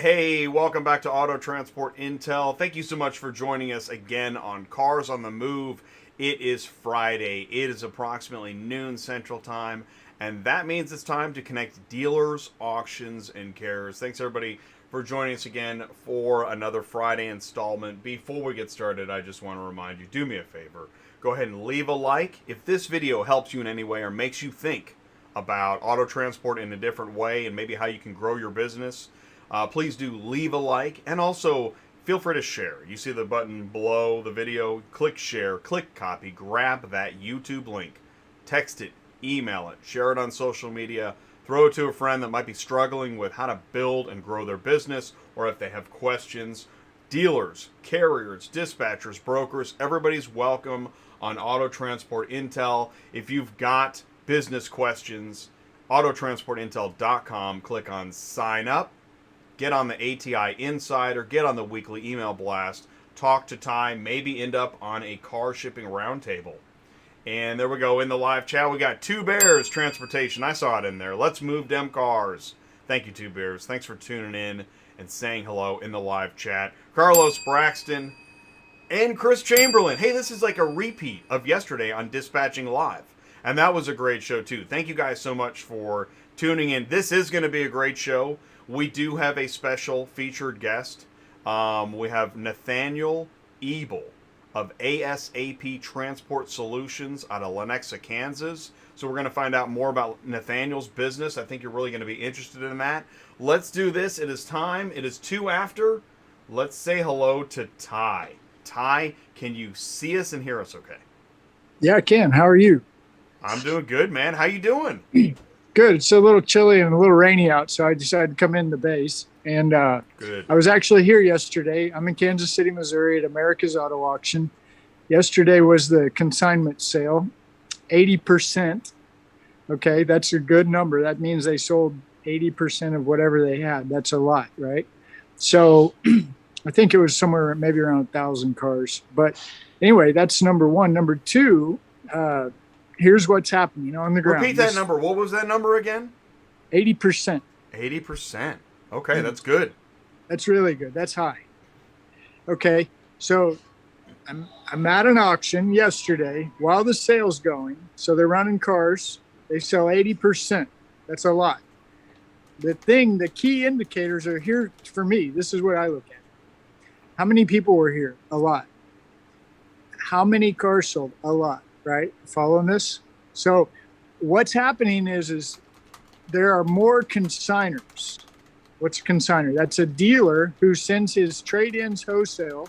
Hey, welcome back to Auto Transport Intel. Thank you so much for joining us again on Cars on the Move. It is Friday. It is approximately noon Central Time, and that means it's time to connect dealers, auctions, and carriers. Thanks everybody for joining us again for another Friday installment. Before we get started, I just want to remind you, do me a favor. Go ahead and leave a like. If this video helps you in any way or makes you think about auto transport in a different way and maybe how you can grow your business, please do leave a like, and also feel free to share. You see the button below the video, click share, click copy, grab that YouTube link, text it, email it, share it on social media, throw it to a friend that might be struggling with how to build and grow their business, or if they have questions. Dealers, carriers, dispatchers, brokers, everybody's welcome on Auto Transport Intel. If you've got business questions, autotransportintel.com, click on sign up. Get on the ATI Insider, get on the weekly email blast, talk to Ty, maybe end up on a car shipping roundtable. And there we go, in the live chat, we got Two Bears Transportation. I saw it in there. Let's move them cars. Thank you, Two Bears. Thanks for tuning in and saying hello in the live chat. Carlos Braxton and Chris Chamberlain. Hey, this is like a repeat of yesterday on Dispatching Live. And that was a great show, too. Thank you guys so much for tuning in. This is going to be a great show. We do have a special featured guest. We have Nathaniel Ebel of ASAP Transport Solutions out of Lenexa, Kansas. So we're going to find out more about Nathaniel's business. I think you're really going to be interested in that. Let's do this. It is time. It is 2 after. Let's say hello to Ty. Ty, can you see us and hear us okay? Yeah, I can. How are you? I'm doing good, man. How you doing? Good. It's a little chilly and a little rainy out, so I decided to come in the base. And Good. I was actually here yesterday. I'm in Kansas City, Missouri at America's Auto Auction. Yesterday was the consignment sale, 80%. Okay, that's a good number. That means they sold 80% of whatever they had. That's a lot, right? So I think it was somewhere maybe around 1,000 cars. But anyway, that's number one. Number two, here's what's happening on the ground. Repeat that number. What was that number again? 80%. 80%. Okay, that's good. That's really good. That's high. Okay, so I'm at an auction yesterday while the sale's going. So they're running cars. They sell 80%. That's a lot. The key indicators are here for me. This is what I look at. How many people were here? A lot. How many cars sold? A lot, right? Following this? So what's happening is there are more consigners. What's a consigner? That's a dealer who sends his trade-ins wholesale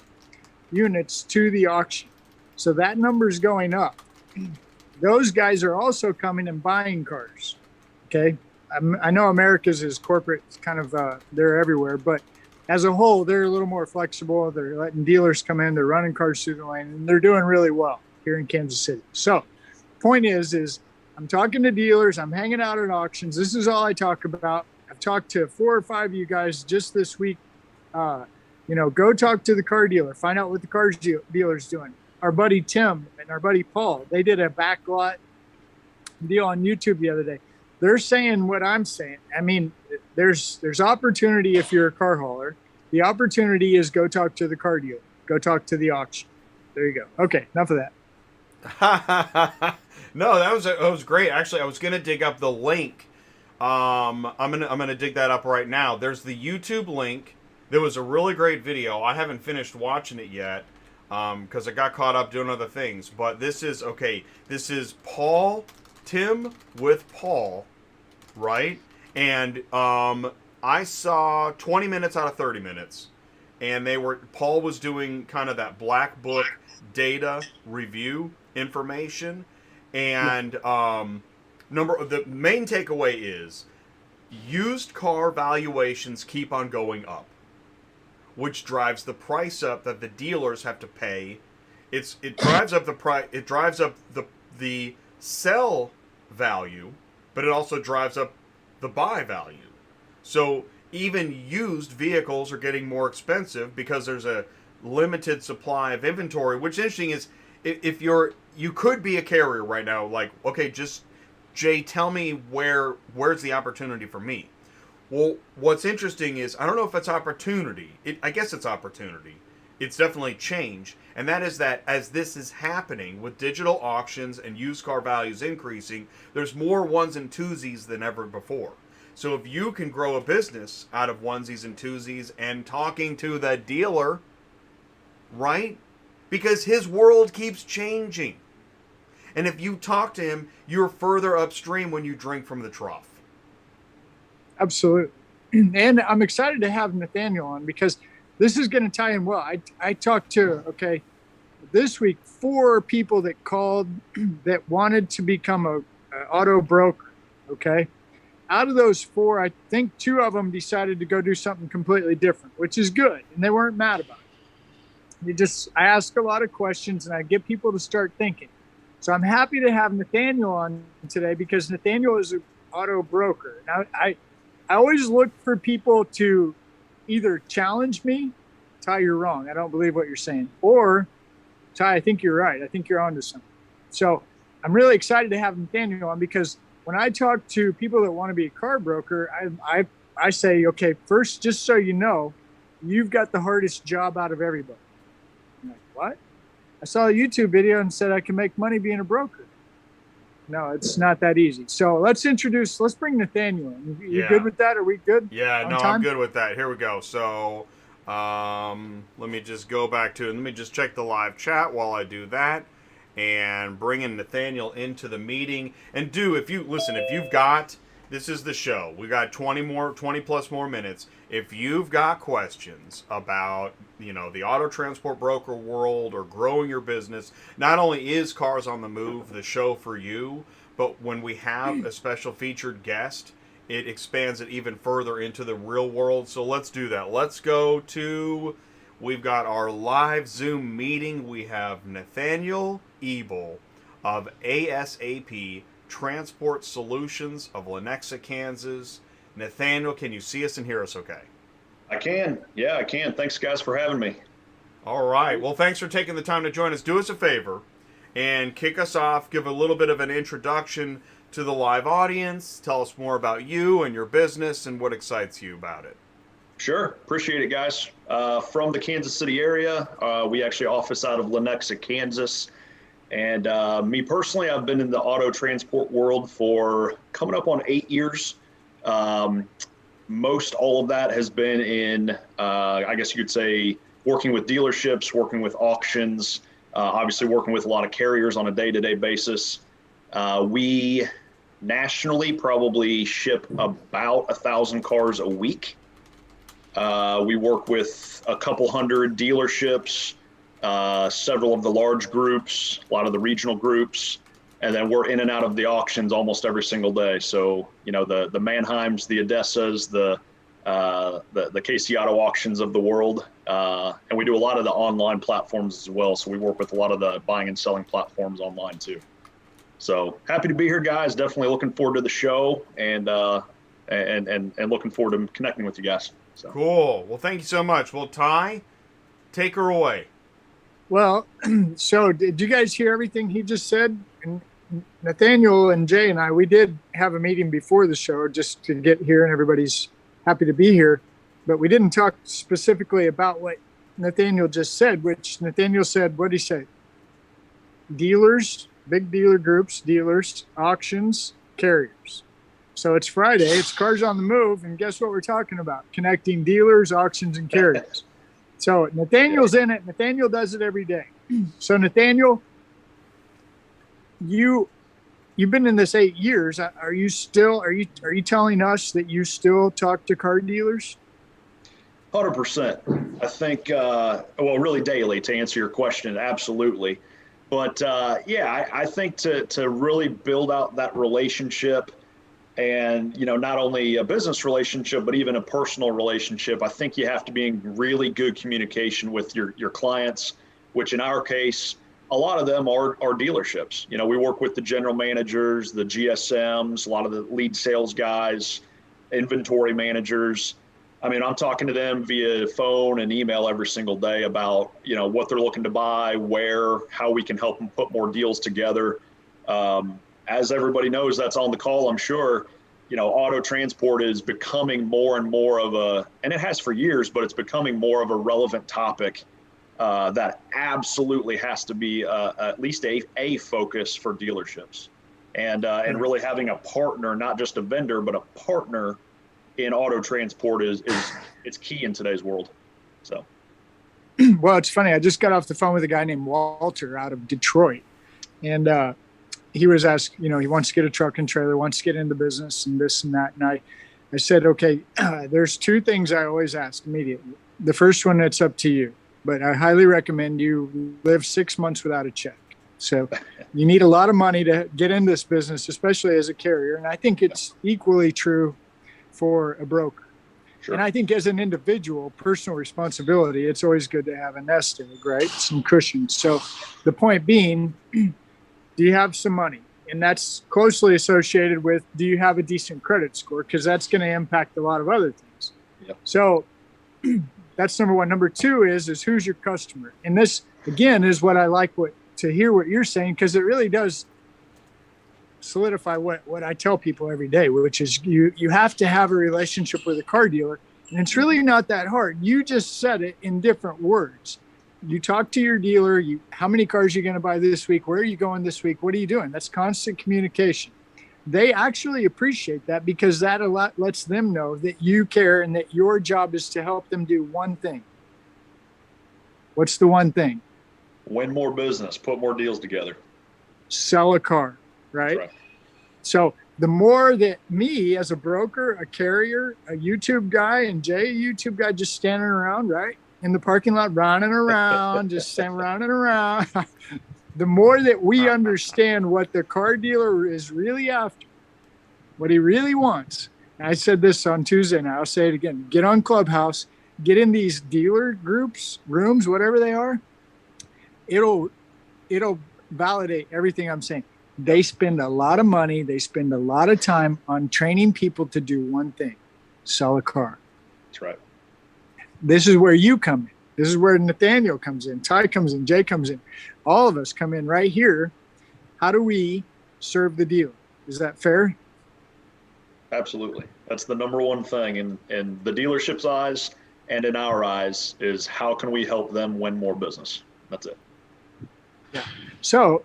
units to the auction. So that number is going up. Those guys are also coming and buying cars. Okay. I know America's is corporate, it's kind of, they're everywhere, but as a whole, they're a little more flexible. They're letting dealers come in, they're running cars through the lane, and they're doing really well here in Kansas City. So point is I'm talking to dealers, I'm hanging out at auctions. This is all I talk about. I've talked to 4 or 5 of you guys just this week. Go talk to the car dealer, find out what the car dealer's doing. Our buddy Tim and our buddy Paul, they did a backlot deal on YouTube the other day. They're saying what I'm saying. I mean, there's opportunity if you're a car hauler. The opportunity is go talk to the car dealer. Go talk to the auction. There you go. Okay, enough of that. No, that was great. Actually, I was gonna dig up the link. I'm gonna dig that up right now. There's the YouTube link. There was a really great video. I haven't finished watching it yet because I got caught up doing other things. But this is okay. This is Tim with Paul, right? And I saw 20 minutes out of 30 minutes, and Paul was doing kind of that black book data review information, and the main takeaway is used car valuations keep on going up, which drives the price up that the dealers have to pay. It drives up the price. It drives up the sell value, but it also drives up the buy value. So even used vehicles are getting more expensive because there's a limited supply of inventory. Which is interesting is if you could be a carrier right now, like, okay, just Jay, tell me where's the opportunity for me. Well, what's interesting is I don't know if it's opportunity. I guess it's opportunity. It's definitely change, and that is that as this is happening with digital auctions and used car values increasing, there's more ones and twosies than ever before. So if you can grow a business out of onesies and twosies and talking to the dealer, right? Because his world keeps changing. And if you talk to him, you're further upstream when you drink from the trough. Absolutely. And I'm excited to have Nathaniel on because this is going to tie in well. I talked to, this week, 4 people that called that wanted to become a auto broker. Okay. Out of those 4, I think 2 of them decided to go do something completely different, which is good. And they weren't mad about it. I ask a lot of questions and I get people to start thinking. So I'm happy to have Nathaniel on today because Nathaniel is an auto broker. Now, I always look for people to either challenge me, Ty, you're wrong, I don't believe what you're saying, or Ty, I think you're right, I think you're onto something. So I'm really excited to have Nathaniel on because when I talk to people that want to be a car broker, I say, okay, first, just so you know, you've got the hardest job out of everybody. I'm like, what? I saw a YouTube video and said I can make money being a broker. No, it's not that easy. So let's bring Nathaniel in. You good with that? Are we good? Yeah, no, I'm good with that. Here we go. So let me just go back to it. Let me just check the live chat while I do that and bring in Nathaniel into the meeting. And if you've got, this is the show. We got 20 plus more minutes. If you've got questions about, the auto transport broker world or growing your business, not only is Cars on the Move the show for you, but when we have a special featured guest, it expands it even further into the real world. So let's do that. We've got our live Zoom meeting. We have Nathaniel Ebel of ASAP Transport Solutions of Lenexa, Kansas. Nathaniel, can you see us and hear us okay? I can. Yeah, I can. Thanks, guys, for having me. All right. Well, thanks for taking the time to join us. Do us a favor and kick us off. Give a little bit of an introduction to the live audience. Tell us more about you and your business and what excites you about it. Sure. Appreciate it, guys. From the Kansas City area, we actually office out of Lenexa, Kansas. And me personally, I've been in the auto transport world for coming up on 8 years. Most all of that has been in, I guess you could say, working with dealerships, working with auctions, obviously working with a lot of carriers on a day-to-day basis. We nationally probably ship about 1,000 cars a week. We work with a couple hundred dealerships, several of the large groups, a lot of the regional groups, and then we're in and out of the auctions almost every single day. So, the Mannheims, the Odessas, the KC Auto auctions of the world. And we do a lot of the online platforms as well. So we work with a lot of the buying and selling platforms online too. So happy to be here, guys. Definitely looking forward to the show and looking forward to connecting with you guys. So. Cool. Well, thank you so much. Well, Ty, take her away. Well, so did you guys hear everything he just said? And Nathaniel and Jay and we did have a meeting before the show just to get here, and everybody's happy to be here. But we didn't talk specifically about what Nathaniel just said, which Nathaniel said, what did he say? Dealers, big dealer groups, dealers, auctions, carriers. So it's Friday, it's Cars on the Move, and guess what we're talking about? Connecting dealers, auctions, and carriers. So Nathaniel's in it. Nathaniel does it every day. So Nathaniel, you've been in this 8 years. Are you telling us that you still talk to car dealers? 100%. I think, really daily, to answer your question, absolutely. But I think to really build out that relationship and, not only a business relationship, but even a personal relationship, I think you have to be in really good communication with your clients, which in our case, a lot of them are dealerships. We work with the general managers, the GSMs, a lot of the lead sales guys, inventory managers. I mean, I'm talking to them via phone and email every single day about, what they're looking to buy, where, how we can help them put more deals together. As everybody knows that's on the call, I'm sure, auto transport is becoming more and more of and it has for years, but it's becoming more of a relevant topic that absolutely has to be at least a focus for dealerships, and really having a partner, not just a vendor, but a partner in auto transport is it's key in today's world. So, well, it's funny. I just got off the phone with a guy named Walter out of Detroit, and he was asked, he wants to get a truck and trailer, wants to get into business and this and that. And I said, okay, there's two things I always ask immediately. The first one, it's up to you, but I highly recommend you live 6 months without a check. So you need a lot of money to get in this business, especially as a carrier. And I think it's equally true for a broker. Sure. And I think as an individual, personal responsibility, it's always good to have a nest egg, right? Some cushion. So the point being, do you have some money? And that's closely associated with, do you have a decent credit score? Because that's going to impact a lot of other things. Yep. So that's number one. Number two is who's your customer? And this, again, is what I like to hear what you're saying, because it really does solidify what I tell people every day, which is you have to have a relationship with a car dealer. And it's really not that hard. You just said it in different words. You talk to your dealer, how many cars are you going to buy this week? Where are you going this week? What are you doing? That's constant communication. They actually appreciate that, because that lets them know that you care and that your job is to help them do one thing. What's the one thing? Win more business, put more deals together. Sell a car, right? That's right. So the more that me as a broker, a carrier, a YouTube guy, and Jay, a YouTube guy, just standing around, right? In the parking lot, running around, just saying running around. The more that we understand what the car dealer is really after, what he really wants. And I said this on Tuesday, and I'll say it again. Get on Clubhouse, get in these dealer groups, rooms, whatever they are. It'll validate everything I'm saying. They spend a lot of money. They spend a lot of time on training people to do one thing: sell a car. That's right. This is where you come in. This is where Nathaniel comes in, Ty comes in, Jay comes in. All of us come in right here. How do we serve the dealer? Is that fair? Absolutely. That's the number one thing in the dealership's eyes and in our eyes is, how can we help them win more business? That's it. Yeah. So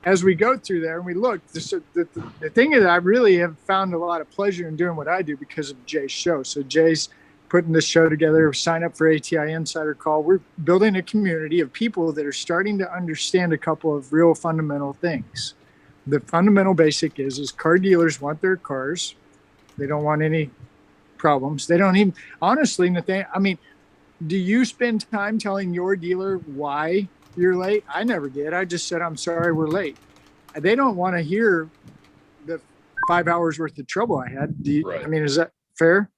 as we go through there and we look, the thing is, I really have found a lot of pleasure in doing what I do because of Jay's show. So Jay's putting this show together, sign up for ATI Insider Call. We're building a community of people that are starting to understand a couple of real fundamental things. The fundamental basic is car dealers want their cars. They don't want any problems. They don't even, honestly, Nathaniel, I mean, do you spend time telling your dealer why you're late? I never did. I just said, I'm sorry, we're late. They don't want to hear the 5 hours worth of trouble I had. Right. I mean, is that fair?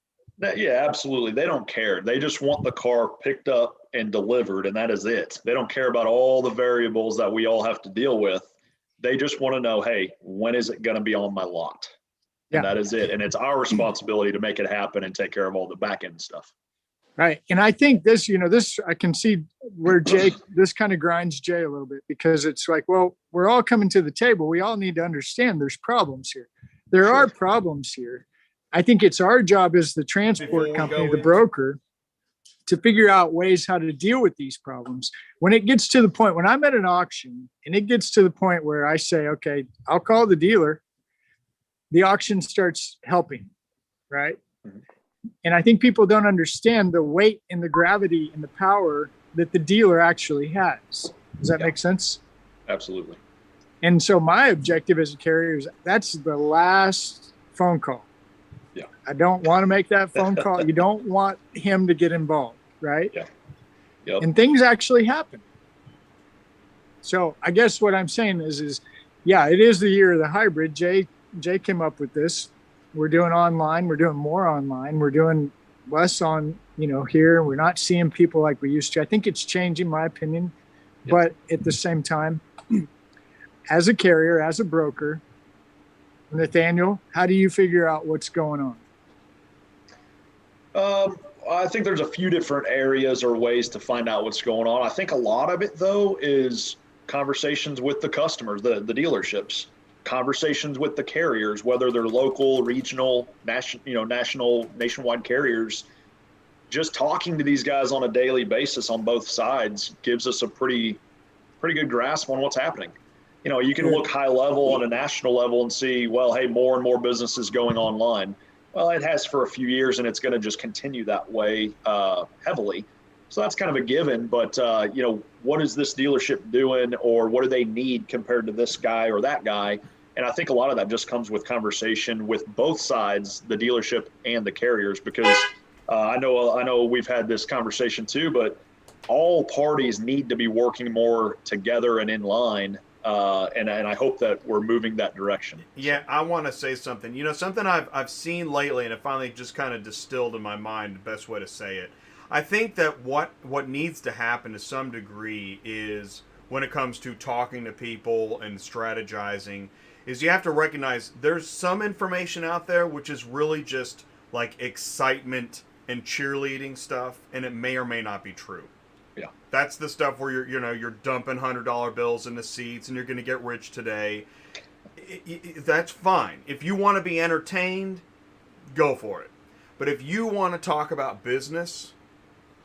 Yeah, absolutely. They don't care. They just want the car picked up and delivered, and that is it. They don't care about all the variables that we all have to deal with. They just want to know, hey, when is it going to be on my lot? And that is it. And it's our responsibility to make it happen and take care of all the back end stuff. Right. And I think this, I can see where this kind of grinds Jay a little bit, because it's like, well, we're all coming to the table. We all need to understand there's problems here. There are problems here. I think it's our job as the transport company, the broker, to figure out ways how to deal with these problems. When it gets to the point, when I'm at an auction and it gets to the point where I say, okay, I'll call the dealer, the auction starts helping, right? Mm-hmm. And I think people don't understand the weight and the gravity and the power that the dealer actually has. Does that make sense? Absolutely. And so my objective as a carrier is that's the last phone call. Yeah. I don't want to make that phone call. You don't want him to get involved, right? Yeah. Yep. And things actually happen. So I guess what I'm saying is yeah, it is the year of the hybrid. Jay came up with this. We're doing online. We're doing more online. We're doing less on, here. We're not seeing people like we used to. I think it's changing, my opinion. Yep. But at the same time, as a carrier, as a broker, Nathaniel, how do you figure out what's going on? I think there's a few different areas or ways to find out what's going on. I think a lot of it, though, is conversations with the customers, the dealerships. conversations with the carriers, whether they're local, regional, national, nationwide carriers. Just talking to these guys on a daily basis on both sides gives us a pretty good grasp on what's happening. You can look high level on a national level and see, well, hey, more and more businesses going online. Well, it has for a few years, and it's going to just continue that way heavily. So that's kind of a given. But what is this dealership doing, or what do they need compared to this guy or that guy? And I think a lot of that just comes with conversation with both sides, the dealership and the carriers, because I know we've had this conversation too, but all parties need to be working more together and in line. And I hope that we're moving that direction. Yeah, I want to say something. Something I've seen lately, and it finally just kind of distilled in my mind the best way to say it. I think that what needs to happen to some degree is, when it comes to talking to people and strategizing, is you have to recognize there's some information out there which is really just like excitement and cheerleading stuff, and it may or may not be true. Yeah. That's the stuff where you're dumping $100 bills in the seats and you're going to get rich today. That's fine. If you want to be entertained, go for it. But if you want to talk about business,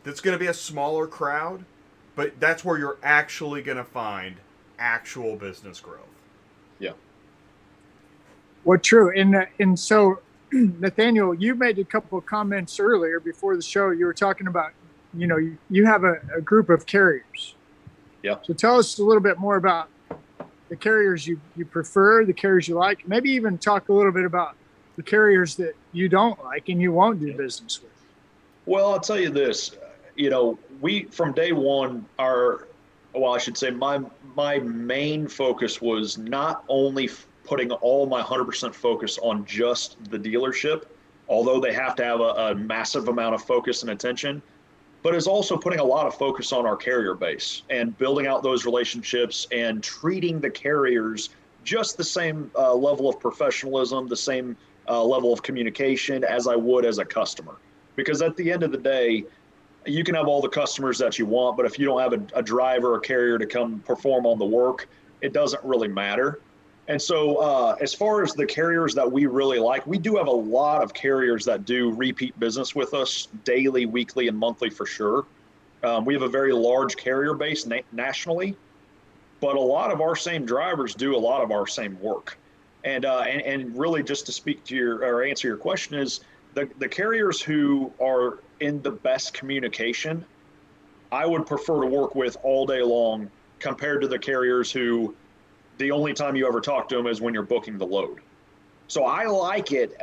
that's going to be a smaller crowd, but that's where you're actually going to find actual business growth. Yeah. Well, true. And so, Nathaniel, you made a couple of comments earlier before the show. You were talking about, you have a group of carriers. Yeah. So tell us a little bit more about the carriers you prefer, the carriers you like. Maybe even talk a little bit about the carriers that you don't like and you won't do business with. Well, I'll tell you this. We from day one I should say my main focus was not only putting all my 100% focus on just the dealership, although they have to have a massive amount of focus and attention, but is also putting a lot of focus on our carrier base and building out those relationships and treating the carriers just the same level of professionalism, the same level of communication as I would as a customer. Because at the end of the day, you can have all the customers that you want, but if you don't have a driver or carrier to come perform on the work, it doesn't really matter. And so as far as the carriers that we really like, we do have a lot of carriers that do repeat business with us daily, weekly, and monthly for sure. We have a very large carrier base nationally, but a lot of our same drivers do a lot of our same work. And really, just to speak to or answer your question, is the carriers who are in the best communication, I would prefer to work with all day long compared to the carriers who the only time you ever talk to them is when you're booking the load. So I like it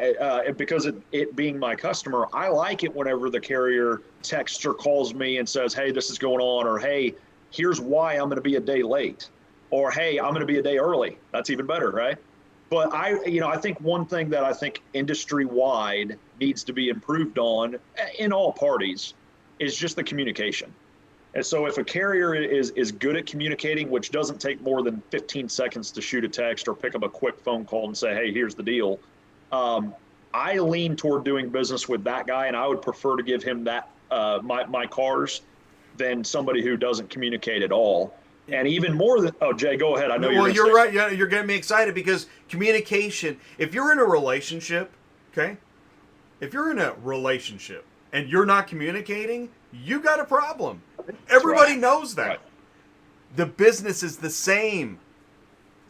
because it being my customer, I like it whenever the carrier texts or calls me and says, hey, this is going on, or hey, here's why I'm going to be a day late, or hey, I'm going to be a day early. That's even better, right? But I think one thing that I think industry-wide needs to be improved on in all parties is just the communication. And so if a carrier is good at communicating, which doesn't take more than 15 seconds to shoot a text or pick up a quick phone call and say, hey, here's the deal, I lean toward doing business with that guy, and I would prefer to give him that my cars than somebody who doesn't communicate at all. And even more than, Jay, go ahead. I know you're right. Yeah, you're getting me excited because communication, if you're in a relationship, okay, if you're in a relationship and you're not communicating, you got a problem. Everybody knows that. Right. The business is the same.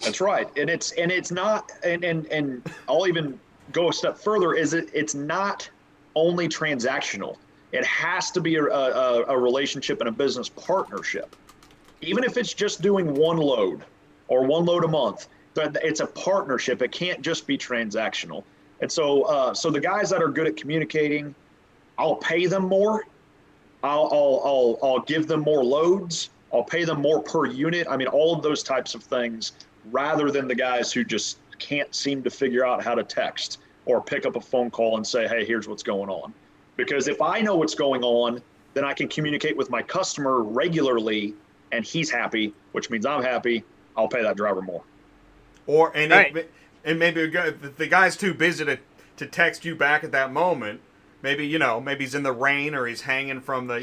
That's right. And it's not, and I'll even go a step further, it's not only transactional. It has to be a relationship and a business partnership. Even if it's just doing one load or one load a month, but it's a partnership. It can't just be transactional. And so the guys that are good at communicating, I'll pay them more. I'll give them more loads. I'll pay them more per unit. I mean, all of those types of things, rather than the guys who just can't seem to figure out how to text or pick up a phone call and say, hey, here's what's going on. Because if I know what's going on, then I can communicate with my customer regularly and he's happy, which means I'm happy. I'll pay that driver more. Maybe if the guy's too busy to text you back at that moment, maybe he's in the rain or he's hanging from the,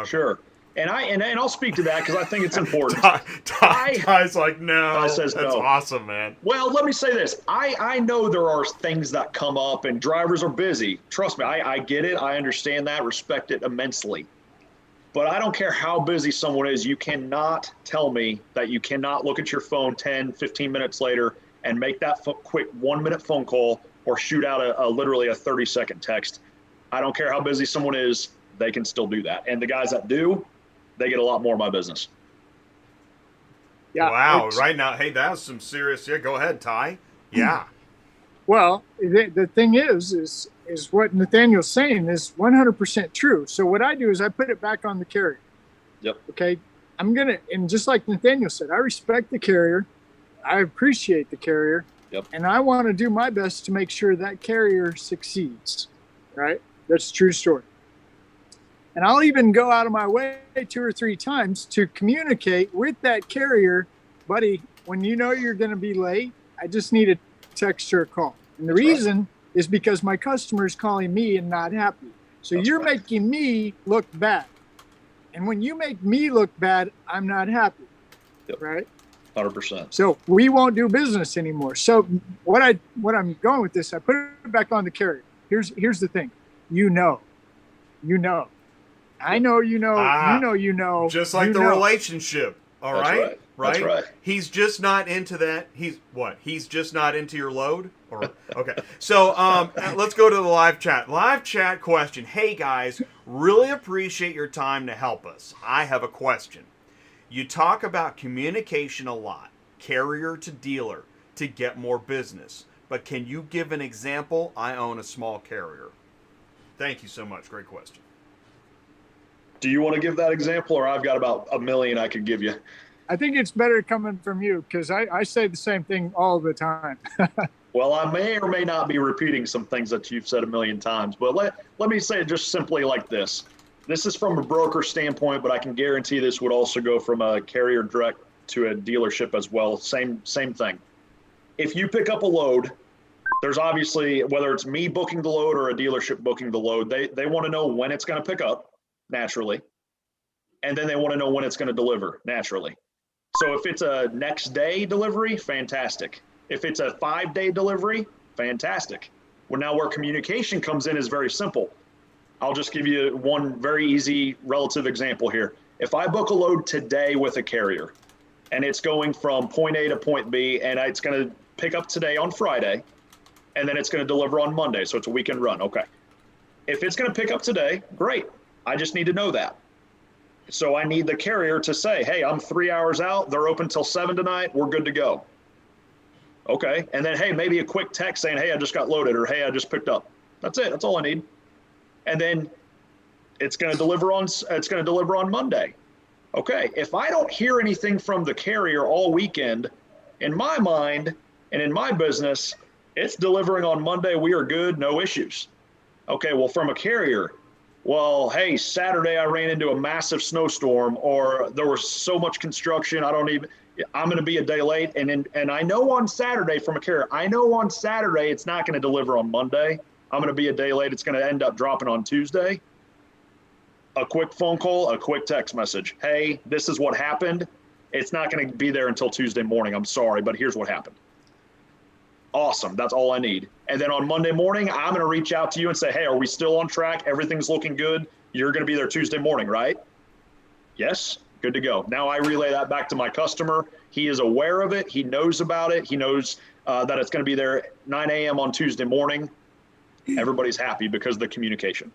Sure. And I'll speak to that because I think it's important. Ty's like, no, Ty says that's no. awesome, man. Well, let me say this. I know there are things that come up and drivers are busy. Trust me, I get it. I understand that, respect it immensely. But I don't care how busy someone is. You cannot tell me that you cannot look at your phone 10, 15 minutes later and make that quick 1-minute phone call or shoot out literally a 30-second text. I don't care how busy someone is. They can still do that. And the guys that do, they get a lot more of my business. Yeah. Wow. Right now, hey, that was some serious. Yeah, go ahead, Ty. Yeah. Well, the thing is what Nathaniel's saying is 100% true. So what I do is I put it back on the carrier. Yep. Okay. And just like Nathaniel said, I respect the carrier. I appreciate the carrier. Yep. And I want to do my best to make sure that carrier succeeds. Right. That's a true story. And I'll even go out of my way 2 or 3 times to communicate with that carrier, buddy, when you know you're going to be late, I just need a text or a call. And the reason is because my customer is calling me and not happy. So you're making me look bad. And when you make me look bad, I'm not happy. Yep. Right? 100%. So we won't do business anymore. So what I'm going with this, I put it back on the carrier. Here's the thing. You know. I know you know. Just like the relationship. All right? That's right. He's just not into that. He's just not into your load? Or okay. So let's go to the live chat. Live chat question. Hey guys, really appreciate your time to help us. I have a question. You talk about communication a lot, carrier to dealer, to get more business. But can you give an example? I own a small carrier. Thank you so much. Great question. Do you want to give that example, or I've got about a million I could give you? I think it's better coming from you because I say the same thing all the time. Well, I may or may not be repeating some things that you've said a million times, but let me say it just simply like this. This is from a broker standpoint, but I can guarantee this would also go from a carrier direct to a dealership as well. Same thing. If you pick up a load, there's obviously, whether it's me booking the load or a dealership booking the load, they want to know when it's going to pick up, naturally. And then they want to know when it's going to deliver, naturally. So if it's a next day delivery, fantastic. If it's a 5-day delivery, fantastic. Well, now where communication comes in is very simple. I'll just give you one very easy relative example here. If I book a load today with a carrier and it's going from point A to point B and it's going to pick up today on Friday and then it's going to deliver on Monday, so it's a weekend run, okay. If it's going to pick up today, great. I just need to know that. So I need the carrier to say, hey, I'm 3 hours out. They're open till 7 tonight. We're good to go. Okay. And then, hey, maybe a quick text saying, hey, I just got loaded, or hey, I just picked up. That's it. That's all I need. And then it's going to deliver on Monday. Okay. If I don't hear anything from the carrier all weekend, in my mind and in my business, it's delivering on Monday. We are good. No issues. Okay. Well, from a carrier, well, hey, Saturday I ran into a massive snowstorm, or there was so much construction, I'm going to be a day late. And I know on Saturday from a carrier, it's not going to deliver on Monday. I'm going to be a day late. It's going to end up dropping on Tuesday. A quick phone call, a quick text message. Hey, this is what happened. It's not going to be there until Tuesday morning. I'm sorry, but here's what happened. Awesome. That's all I need. And then on Monday morning, I'm going to reach out to you and say, hey, are we still on track? Everything's looking good. You're going to be there Tuesday morning, right? Yes. Good to go. Now I relay that back to my customer. He is aware of it. He knows about it. He knows that it's going to be there at 9 a.m. on Tuesday morning. Everybody's happy because of the communication.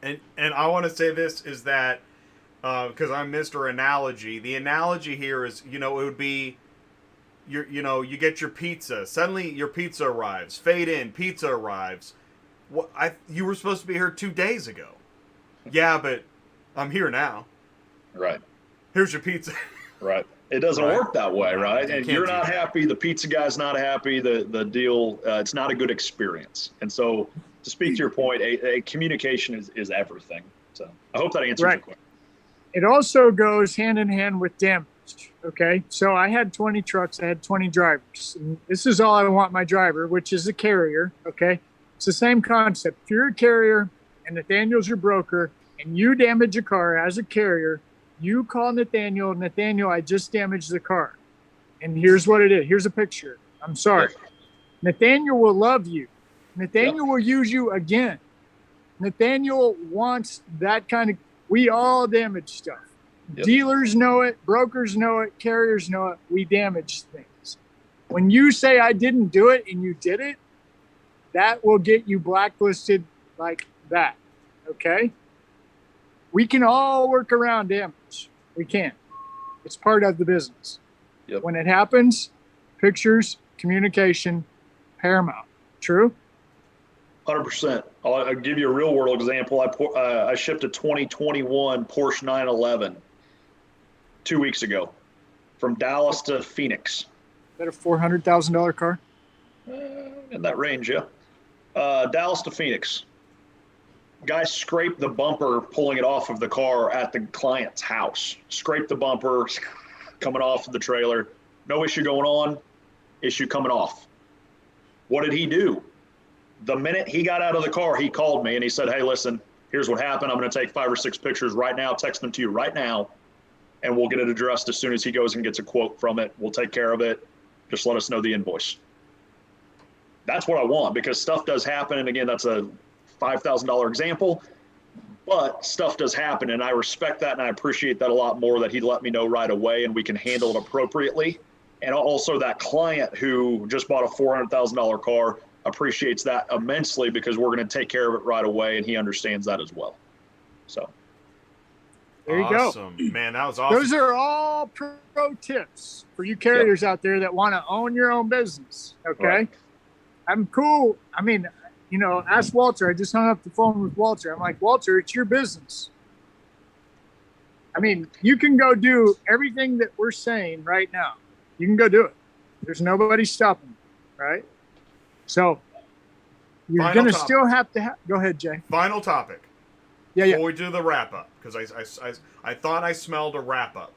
And I want to say this is that, because I'm Mr. Analogy, the analogy here is, it would be, you get your pizza. Suddenly your pizza arrives. Fade in, pizza arrives. You were supposed to be here 2 days ago. Yeah, but I'm here now. Right. Here's your pizza. Right. It doesn't work that way, right? And you're not happy. The pizza guy's not happy. The deal, it's not a good experience. And so, to speak to your point, a communication is everything. So I hope that answers your question. It also goes hand in hand with damage. Okay. So I had 20 trucks. I had 20 drivers. And this is all I want my driver, which is a carrier. Okay. It's the same concept. If you're a carrier and Nathaniel's your broker and you damage a car as a carrier, You call Nathaniel. Nathaniel, I just damaged the car. And here's what it is. Here's a picture. I'm sorry. Yep. Nathaniel will love you. Nathaniel Yep. will use you again. Nathaniel wants that kind of, we all damage stuff. Yep. Dealers know it, brokers know it, carriers know it. We damage things. When you say I didn't do it and you did it, that will get you blacklisted like that. Okay? We can all work around damage. We can. It's part of the business. Yep. When it happens, pictures, communication, paramount. True? 100%. I'll give you a real world example. I shipped a 2021 Porsche 911 2 weeks ago from Dallas to Phoenix. Is that a $400,000 car? In that range, yeah. Dallas to Phoenix. Guy scraped the bumper pulling it off of the car at the client's house. Scraped the bumper coming off of the trailer. No issue going on, issue coming off. What did he do? The minute he got out of the car, he called me and he said, hey, listen, here's what happened. I'm going to take 5 or 6 pictures right now, text them to you right now, and we'll get it addressed as soon as he goes and gets a quote from it. We'll take care of it. Just let us know the invoice. That's what I want, because stuff does happen. And again, that's a $5,000 example, but stuff does happen. And I respect that. And I appreciate that a lot more, that he let me know right away and we can handle it appropriately. And also that client who just bought a $400,000 car appreciates that immensely, because we're going to take care of it right away. And he understands that as well. So. There you awesome. go. Man, that was awesome. Those are all pro tips for you carriers out there that want to own your own business. Okay. Right. I'm cool. I mean, you know, ask Walter. I just hung up the phone with Walter. I'm like, Walter, it's your business. I mean, you can go do everything that we're saying right now. You can go do it. There's nobody stopping you, right? So you're going to still have to go ahead, Jay. Final topic. Yeah. Before we do the wrap up, because I thought I smelled a wrap up.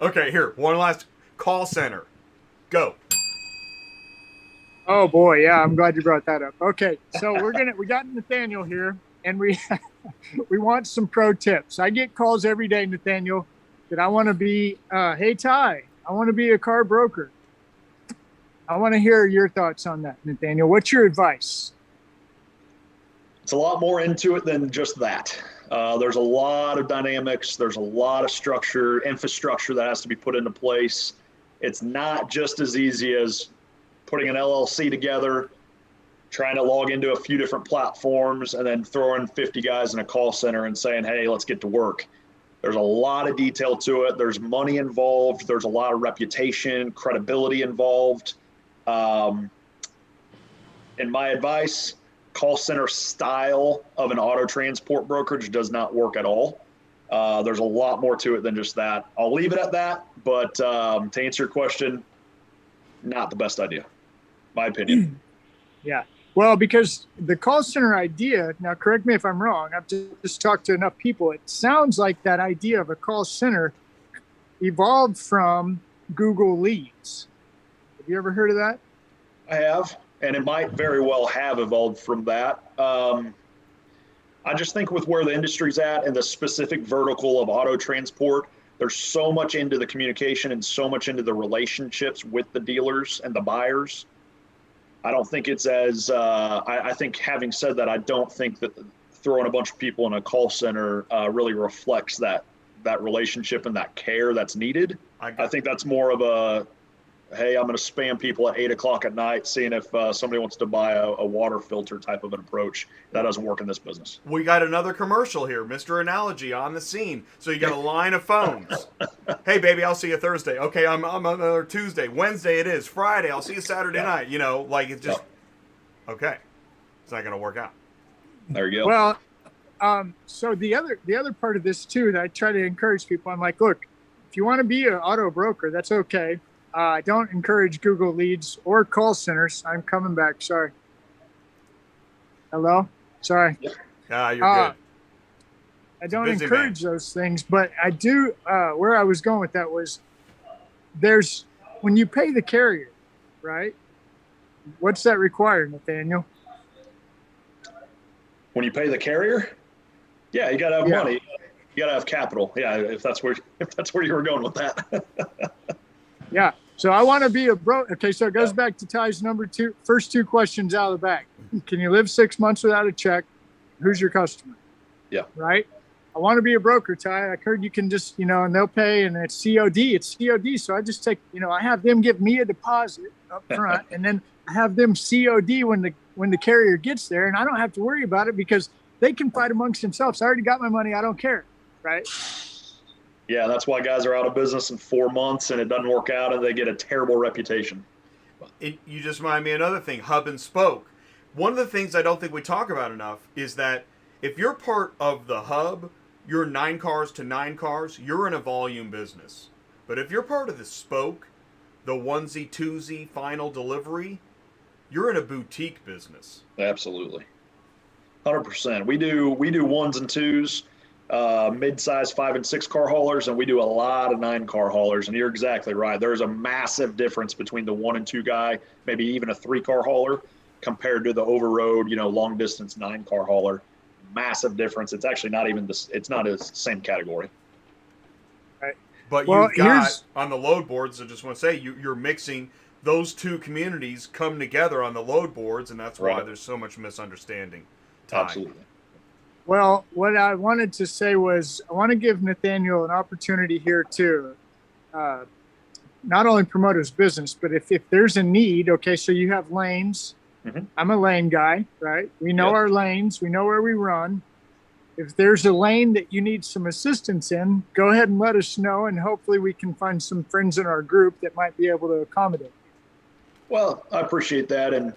Okay, here, one last call center. Go. Oh boy, yeah, I'm glad you brought that up. Okay, so we got Nathaniel here, and we want some pro tips. I get calls every day, Nathaniel, that I want to be, hey Ty, I want to be a car broker. I want to hear your thoughts on that, Nathaniel. What's your advice? It's a lot more into it than just that. There's a lot of dynamics. There's a lot of structure, infrastructure that has to be put into place. It's not just as easy as putting an LLC together, trying to log into a few different platforms, and then throwing 50 guys in a call center and saying, hey, let's get to work. There's a lot of detail to it. There's money involved. There's a lot of reputation, credibility involved. In my advice, call center style of an auto transport brokerage does not work at all. There's a lot more to it than just that. I'll leave it at that. But to answer your question, not the best idea, my opinion. Yeah. Well, because the call center idea, now correct me if I'm wrong, I've just talked to enough people. It sounds like that idea of a call center evolved from Google Leads. Have you ever heard of that? I have, and it might very well have evolved from that. I just think with where the industry's at and the specific vertical of auto transport, there's so much into the communication and so much into the relationships with the dealers and the buyers. I don't think it's as, I think having said that, I don't think that throwing a bunch of people in a call center really reflects that relationship and that care that's needed. I think that's more of a, hey, I'm going to spam people at 8 o'clock at night, seeing if somebody wants to buy a water filter type of an approach. That doesn't work in this business. We got another commercial here, Mr. Analogy on the scene. So you got a line of phones. Hey, baby, I'll see you Thursday. Okay, I'm another Tuesday. Wednesday it is. Friday, I'll see you Saturday night. You know, like it's just, okay. It's not going to work out. There you go. Well, so the other part of this too, that I try to encourage people, I'm like, look, if you want to be an auto broker, that's okay. I don't encourage Google Leads or call centers. I'm coming back. Sorry. Hello? Sorry. Ah, you're good. I don't encourage those things, but I do. Where I was going with that was when you pay the carrier, right? What's that require, Nathaniel? When you pay the carrier? Yeah, you got to have money. You got to have capital. Yeah, if that's where you were going with that. Yeah. So I want to be a broker. Okay, so it goes back to Ty's first two questions out of the bag. Can you live 6 months without a check? Who's your customer? Yeah. Right. I want to be a broker, Ty. I heard you can just, and they'll pay, and it's COD. It's COD. So I just take, I have them give me a deposit up front, and then I have them COD when the carrier gets there, and I don't have to worry about it because they can fight amongst themselves. I already got my money. I don't care. Right. Yeah, that's why guys are out of business in 4 months and it doesn't work out and they get a terrible reputation. You just remind me of another thing, hub and spoke. One of the things I don't think we talk about enough is that if you're part of the hub, you're 9 cars to 9 cars, you're in a volume business. But if you're part of the spoke, the onesie, twosie, final delivery, you're in a boutique business. Absolutely. 100%. We do ones and twos. Mid-size 5 and 6 car haulers, and we do a lot of 9 car haulers. And you're exactly right. There's a massive difference between the 1 and 2 guy, maybe even a 3 car hauler, compared to the over road, long distance 9 car hauler. Massive difference. It's actually not even this. It's not the same category. Right. But you've got on the load boards. I just want to say you're mixing those two communities come together on the load boards, and that's why there's so much misunderstanding. Absolutely. Well, what I wanted to say was I want to give Nathaniel an opportunity here to not only promote his business, but if there's a need, okay, so you have lanes. Mm-hmm. I'm a lane guy, right? We know our lanes. We know where we run. If there's a lane that you need some assistance in, go ahead and let us know, and hopefully we can find some friends in our group that might be able to accommodate. Well, I appreciate that. And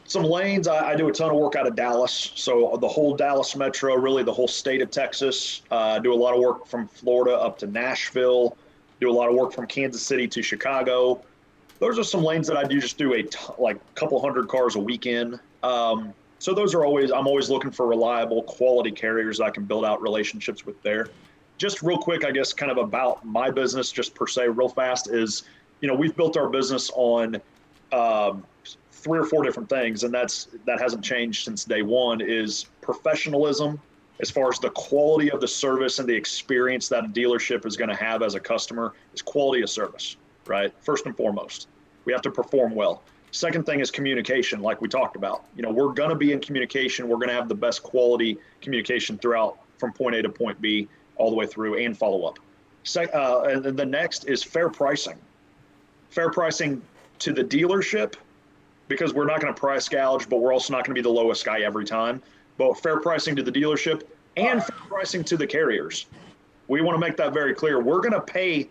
some lanes, I do a ton of work out of Dallas. So the whole Dallas metro, really the whole state of Texas. Do a lot of work from Florida up to Nashville. Do a lot of work from Kansas City to Chicago. Those are some lanes that I do just do like a couple hundred cars a weekend. So those are I'm always looking for reliable, quality carriers I can build out relationships with there. Just real quick, I guess, kind of about my business, just per se, real fast, is, we've built our business on 3 or 4 different things, and that hasn't changed since day one, is professionalism as far as the quality of the service and the experience that a dealership is going to have as a customer is quality of service, right? First and foremost, we have to perform well. Second thing is communication, like we talked about. We're going to be in communication. We're going to have the best quality communication throughout from point A to point B all the way through and follow up. And then the next is fair pricing. Fair pricing to the dealership, because we're not going to price gouge, but we're also not going to be the lowest guy every time. But fair pricing to the dealership and fair pricing to the carriers. We want to make that very clear. We're going to pay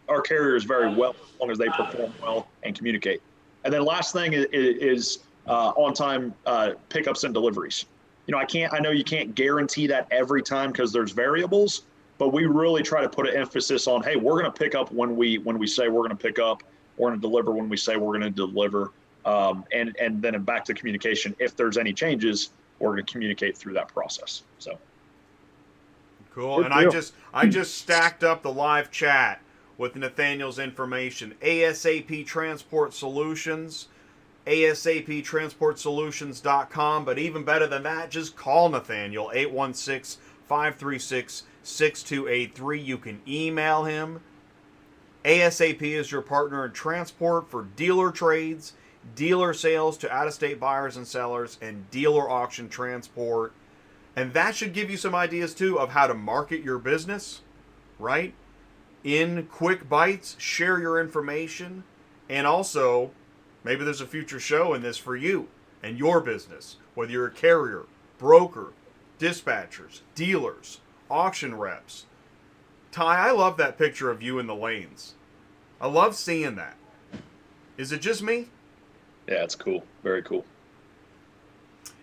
our carriers very well as long as they perform well and communicate. And then last thing is on-time pickups and deliveries. I know you can't guarantee that every time because there's variables, but we really try to put an emphasis on, hey, we're going to pick up when we say we're going to pick up. We're going to deliver when we say we're going to deliver. And then back to communication. If there's any changes, we're going to communicate through that process. So cool. And I just stacked up the live chat with Nathaniel's information. ASAP Transport Solutions, ASAPtransportsolutions.com. But even better than that, just call Nathaniel, 816-536-6283. You can email him. ASAP is your partner in transport for dealer trades, dealer sales to out-of-state buyers and sellers, and dealer auction transport. And that should give you some ideas, too, of how to market your business, right? In quick bites, share your information, and also, maybe there's a future show in this for you and your business, whether you're a carrier, broker, dispatchers, dealers, auction reps. Ty, I love that picture of you in the lanes. I love seeing that. Is it just me? Yeah, it's cool. Very cool.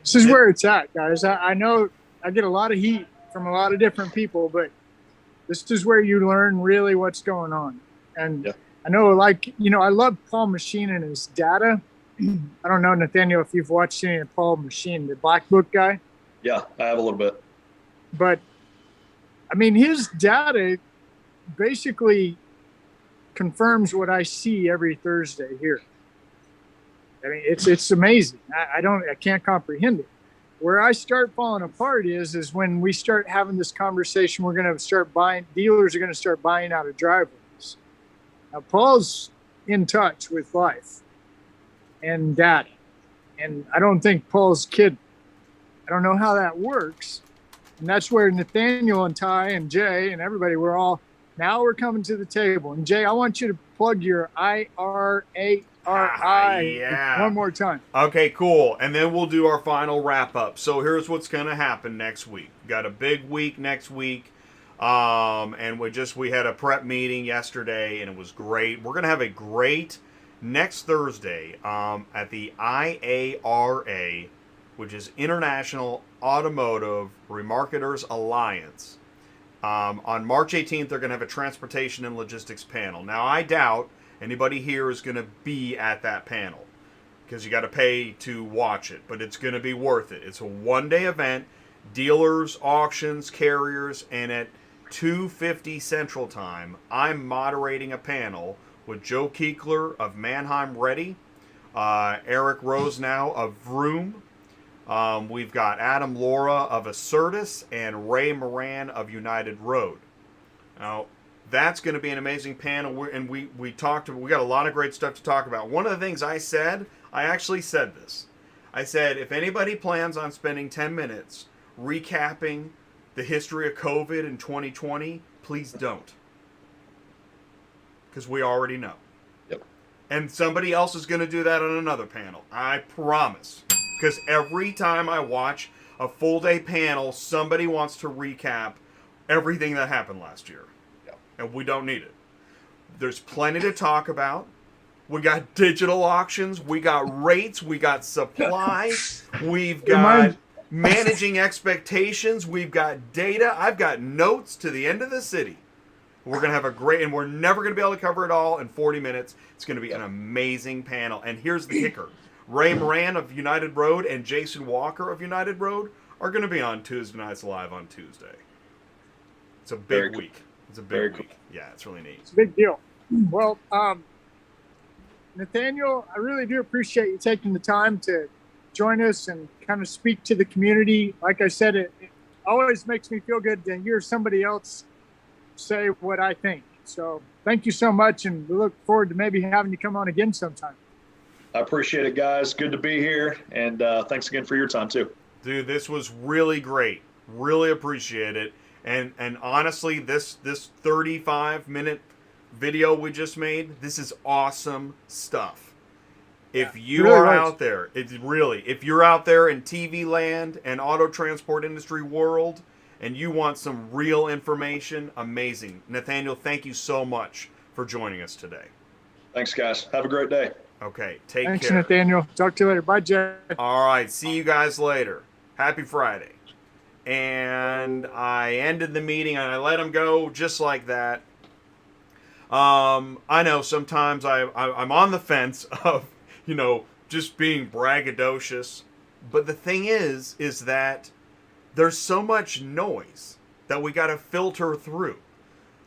This is where it's at, guys. I know I get a lot of heat from a lot of different people, but this is where you learn really what's going on. And I know, I love Paul Machine and his data. I don't know, Nathaniel, if you've watched any of Paul Machine, the Black Book guy. Yeah, I have a little bit. But, his data basically confirms what I see every Thursday here. It's amazing. I can't comprehend it. Where I start falling apart is when we start having this conversation. We're going to start buying. Dealers are going to start buying out of driveways. Now, Paul's in touch with life and data, and I don't think Paul's kidding. I don't know how that works, and that's where Nathaniel and Ty and Jay and everybody, we're coming to the table. And Jay, I want you to plug your IRARI yeah. one more time. Okay, cool. And then we'll do our final wrap up. So here's what's going to happen next week. Got a big week next week. And we had a prep meeting yesterday, and it was great. We're going to have a great next Thursday at the IARA, which is International Automotive Remarketers Alliance. On March 18th, they're going to have a transportation and logistics panel. Now, I doubt anybody here is going to be at that panel because you got to pay to watch it, but it's going to be worth it. It's a one-day event, dealers, auctions, carriers, and at 2:50 Central Time, I'm moderating a panel with Joe Kiekler of Mannheim Ready, Eric Rosenow of Vroom. We've got Adam Laura of Assertus and Ray Moran of United Road. Now, that's going to be an amazing panel. We got a lot of great stuff to talk about. One of the things I actually said this. I said, if anybody plans on spending 10 minutes recapping the history of COVID in 2020, please don't. Because we already know. Yep. And somebody else is going to do that on another panel. I promise. Because every time I watch a full day panel, somebody wants to recap everything that happened last year. Yep. And we don't need it. There's plenty to talk about. We got digital auctions. We got rates. We got supply. We've got managing expectations. We've got data. I've got notes to the end of the city. We're going to have and we're never going to be able to cover it all in 40 minutes. It's going to be an amazing panel. And here's the kicker. Ray Moran of United Road and Jason Walker of United Road are going to be on Tuesday Nights Live on Tuesday. It's a big week. It's a big week. Yeah, it's really neat. It's a big deal. Well, Nathaniel, I really do appreciate you taking the time to join us and kind of speak to the community. Like I said, it always makes me feel good to hear somebody else say what I think. So thank you so much, and we look forward to maybe having you come on again sometime. I appreciate it, guys. Good to be here, and thanks again for your time, too. Dude, this was really great. Really appreciate it. And honestly, this 35-minute video we just made, this is awesome stuff. If you really are nice. out there, if you're out there in TV land and auto transport industry world, and you want some real information, amazing. Nathaniel, thank you so much for joining us today. Thanks, guys. Have a great day. Okay, take Thanks, care. Nathaniel. Talk to you later. Bye, Jay. All right, see you guys later. Happy Friday. And I ended the meeting and I let him go just like that. I know sometimes I'm on the fence of, just being braggadocious. But the thing is that there's so much noise that we got to filter through.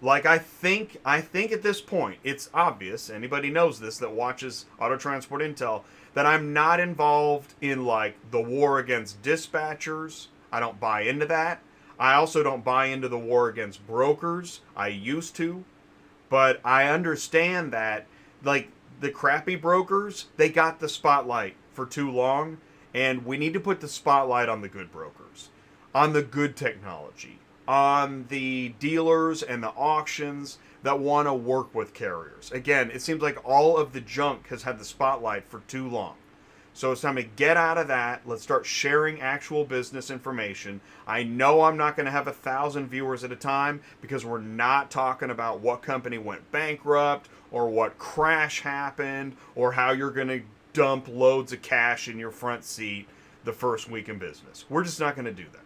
Like, I think at this point, it's obvious, anybody knows this that watches Auto Transport Intel, that I'm not involved in, like, the war against dispatchers. I don't buy into that. I also don't buy into the war against brokers. I used to. But I understand that, like, the crappy brokers, they got the spotlight for too long, and we need to put the spotlight on the good brokers, on the good technology, on the dealers and the auctions that want to work with carriers. Again, it seems like all of the junk has had the spotlight for too long. So it's time to get out of that. Let's start sharing actual business information. I know I'm not going to have 1,000 viewers at a time because we're not talking about what company went bankrupt or what crash happened or how you're going to dump loads of cash in your front seat the first week in business. We're just not going to do that.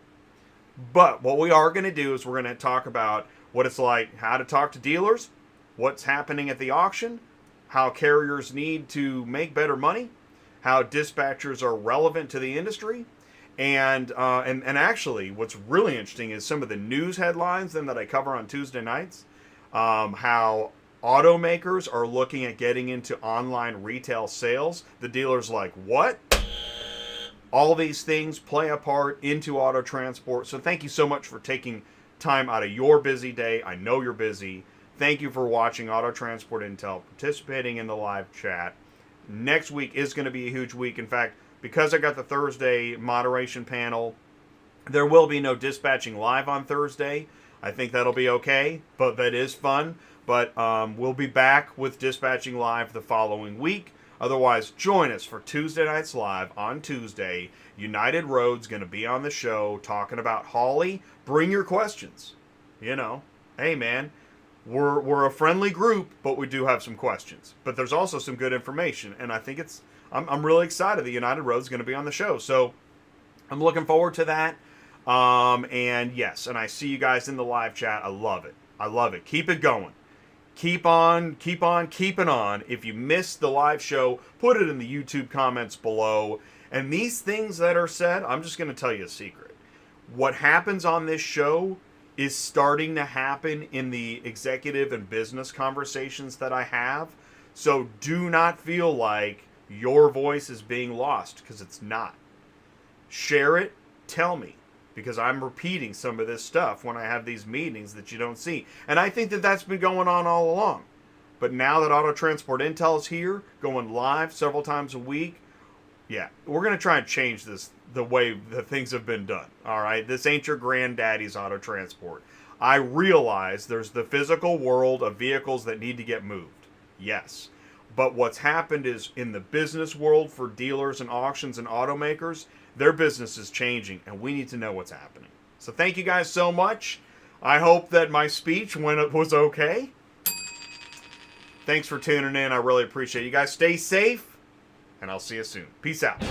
But what we are going to do is we're going to talk about what it's like, how to talk to dealers, what's happening at the auction, how carriers need to make better money, how dispatchers are relevant to the industry, and actually what's really interesting is some of the news headlines then that I cover on Tuesday nights, how automakers are looking at getting into online retail sales. The dealer's like, what? All these things play a part into auto transport. So thank you so much for taking time out of your busy day. I know you're busy. Thank you for watching Auto Transport Intel, participating in the live chat. Next week is going to be a huge week. In fact, because I got the Thursday moderation panel, there will be no dispatching live on Thursday. I think that'll be okay, but that is fun. But we'll be back with dispatching live the following week. Otherwise, join us for Tuesday Nights Live on Tuesday. United Road's going to be on the show talking about Holly. Bring your questions. You know, hey man, we're a friendly group, but we do have some questions. But there's also some good information, and I think I'm really excited that United Road's going to be on the show. So I'm looking forward to that. And yes, and I see you guys in the live chat. I love it. I love it. Keep it going. Keep on keeping on. If you missed the live show, put it in the YouTube comments below. And these things that are said, I'm just going to tell you a secret. What happens on this show is starting to happen in the executive and business conversations that I have. So do not feel like your voice is being lost, because it's not. Share it. Tell me. Because I'm repeating some of this stuff when I have these meetings that you don't see. And I think that that's been going on all along. But now that Auto Transport Intel is here, going live several times a week, yeah, we're going to try and change this, the way that things have been done. All right? This ain't your granddaddy's auto transport. I realize there's the physical world of vehicles that need to get moved. Yes. But what's happened is in the business world for dealers and auctions and automakers, their business is changing, and we need to know what's happening. So thank you guys so much. I hope that my speech was okay. Thanks for tuning in. I really appreciate it. You guys stay safe, and I'll see you soon. Peace out.